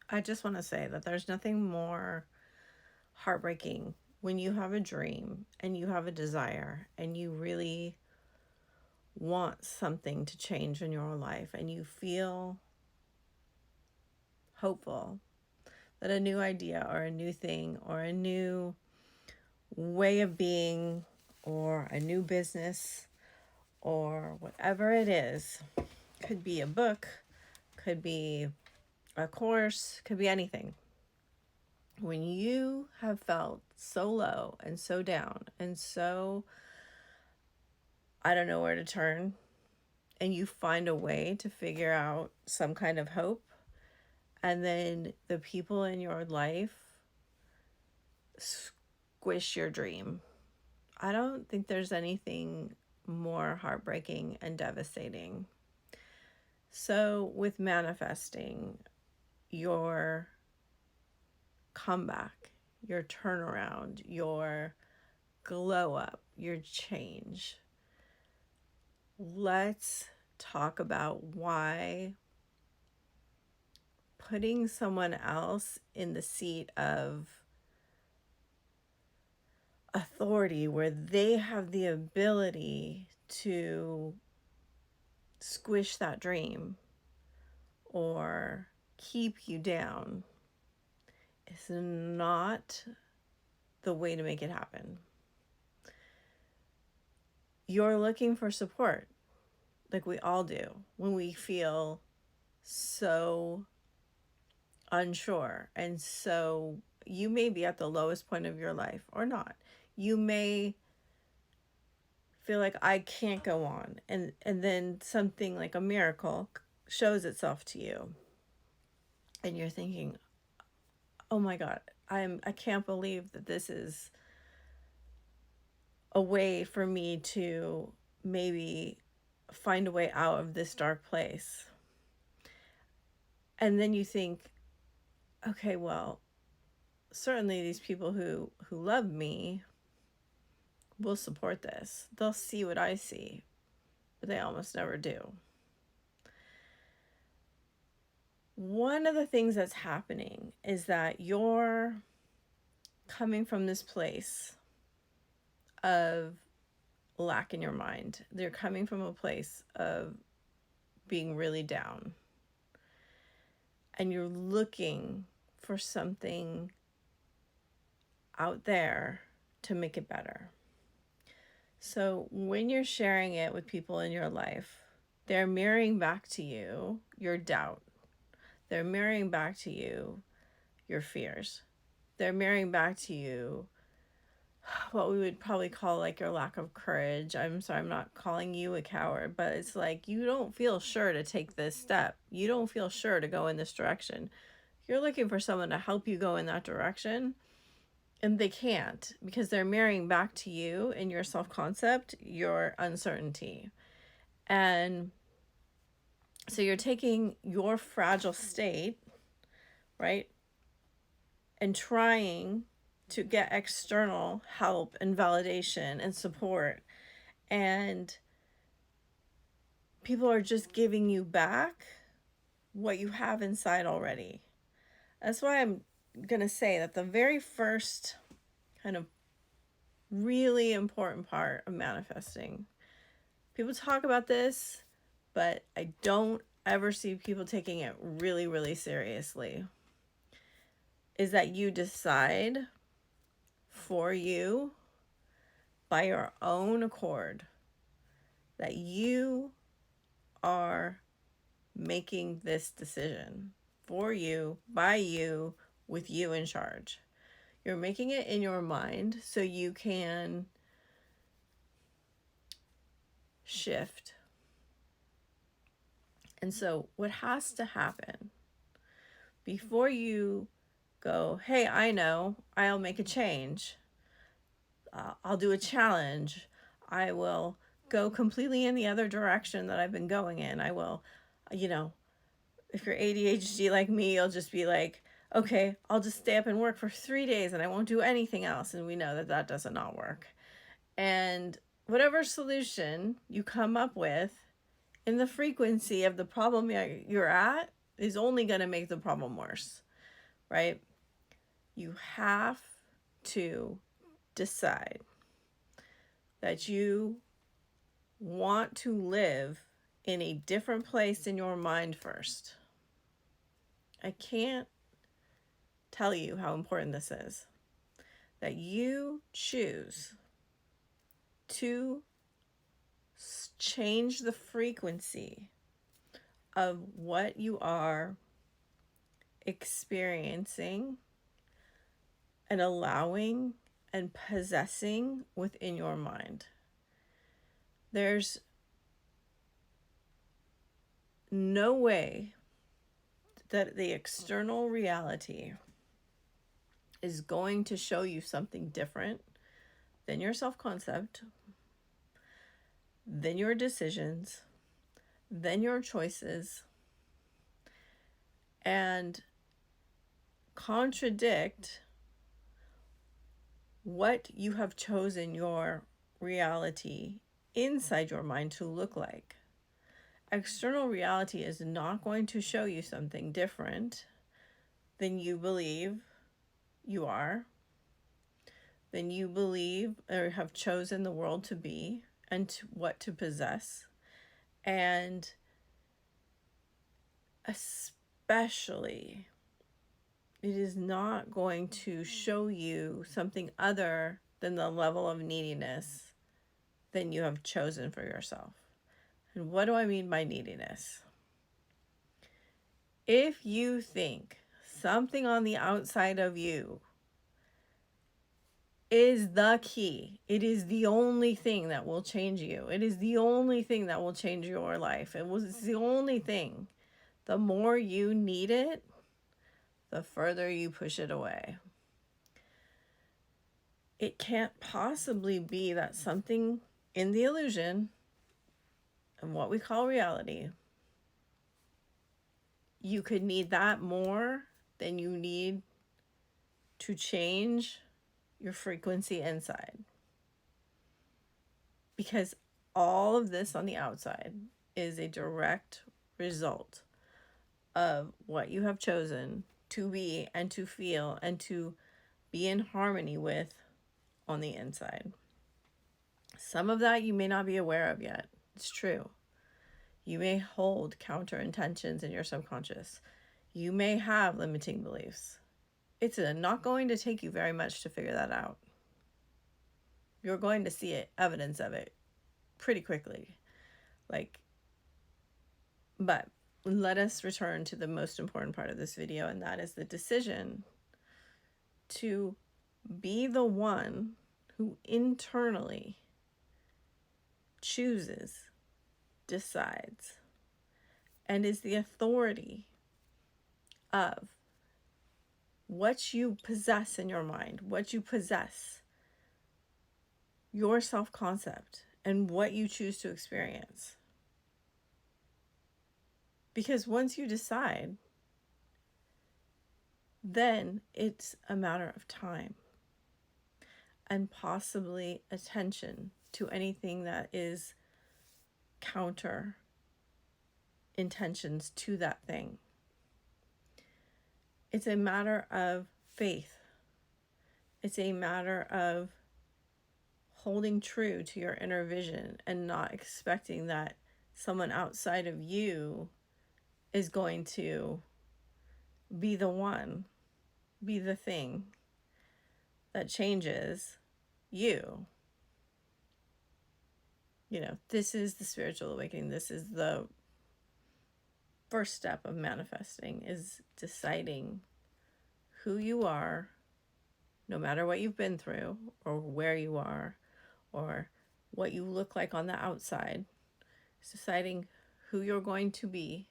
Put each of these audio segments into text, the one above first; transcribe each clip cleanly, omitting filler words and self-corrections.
I just want to say that there's nothing more heartbreaking when you have a dream and you have a desire and you really want something to change in your life and you feel hopeful that a new idea or a new thing or a new way of being or a new business or whatever it is, could be a book, could be a course, could be anything. When you have felt so low and so down and so I don't know where to turn, and you find a way to figure out some kind of hope, and then the people in your life squish your dream. I don't think there's anything more heartbreaking and devastating. So, with manifesting your comeback, your turnaround, your glow up, your change, let's talk about why putting someone else in the seat of authority, where they have the ability to squish that dream or keep you down, is not the way to make it happen. You're looking for support, like we all do, when we feel so unsure. And so you may be at the lowest point of your life or not. You may feel like I can't go on, and then something like a miracle shows itself to you and you're thinking, oh my God, I can't believe that this is a way for me to maybe find a way out of this dark place. And then you think, okay, well, certainly these people who love me will support this. They'll see what I see, but they almost never do. One of the things that's happening is that you're coming from this place of lack in your mind. They're coming from a place of being really down. And you're looking for something out there to make it better. So when you're sharing it with people in your life, they're mirroring back to you your doubt. They're mirroring back to you your fears. They're mirroring back to you what we would probably call like your lack of courage. I'm sorry, I'm not calling you a coward, but it's like you don't feel sure to take this step. You don't feel sure to go in this direction. You're looking for someone to help you go in that direction, and they can't, because they're mirroring back to you in your self-concept, your uncertainty. And so you're taking your fragile state, right, and trying to get external help and validation and support. And people are just giving you back what you have inside already. That's why I'm going to say that the very first kind of really important part of manifesting, people talk about this, but I don't ever see people taking it really, really seriously, is that you decide for you by your own accord that you are making this decision for you, by you, with you in charge. You're making it in your mind so you can shift. And so what has to happen before you go, hey, I know, I'll make a change. I'll do a challenge. I will go completely in the other direction that I've been going in. I will, if you're ADHD like me, you'll just be like, okay, I'll just stay up and work for 3 days and I won't do anything else. And we know that that does not work. And whatever solution you come up with in the frequency of the problem you're at is only going to make the problem worse. right? You have to decide that you want to live in a different place in your mind first. I can't tell you how important this is. That you choose to change the frequency of what you are experiencing and allowing and possessing within your mind. There's no way that the external reality is going to show you something different than your self-concept, than your decisions, than your choices, and contradict what you have chosen your reality inside your mind to look like. External reality is not going to show you something different than you believe you are, than you believe or have chosen the world to be and what to possess. And especially, it is not going to show you something other than the level of neediness than you have chosen for yourself. And what do I mean by neediness? If you think something on the outside of you is the key, it is the only thing that will change you, it is the only thing that will change your life, it's the only thing, the more you need it, the further you push it away. It can't possibly be that something in the illusion of what we call reality, you could need that more than you need to change your frequency inside. Because all of this on the outside is a direct result of what you have chosen to be and to feel and to be in harmony with on the inside. Some of that you may not be aware of yet. It's true. You may hold counter intentions in your subconscious. You may have limiting beliefs. It's not going to take you very much to figure that out. You're going to see evidence of it pretty quickly. But let us return to the most important part of this video, and that is the decision to be the one who internally chooses, decides, and is the authority of what you possess in your mind, what you possess, your self-concept, and what you choose to experience. Because once you decide, then it's a matter of time and possibly attention to anything that is counter intentions to that thing. It's a matter of faith. It's a matter of holding true to your inner vision and not expecting that someone outside of you is going to be the one, be the thing that changes you. You know, this is the spiritual awakening. This is the first step of manifesting, is deciding who you are, no matter what you've been through or where you are or what you look like on the outside. It's deciding who you're going to be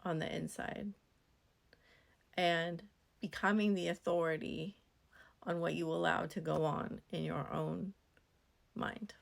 on the inside and becoming the authority on what you allow to go on in your own mind.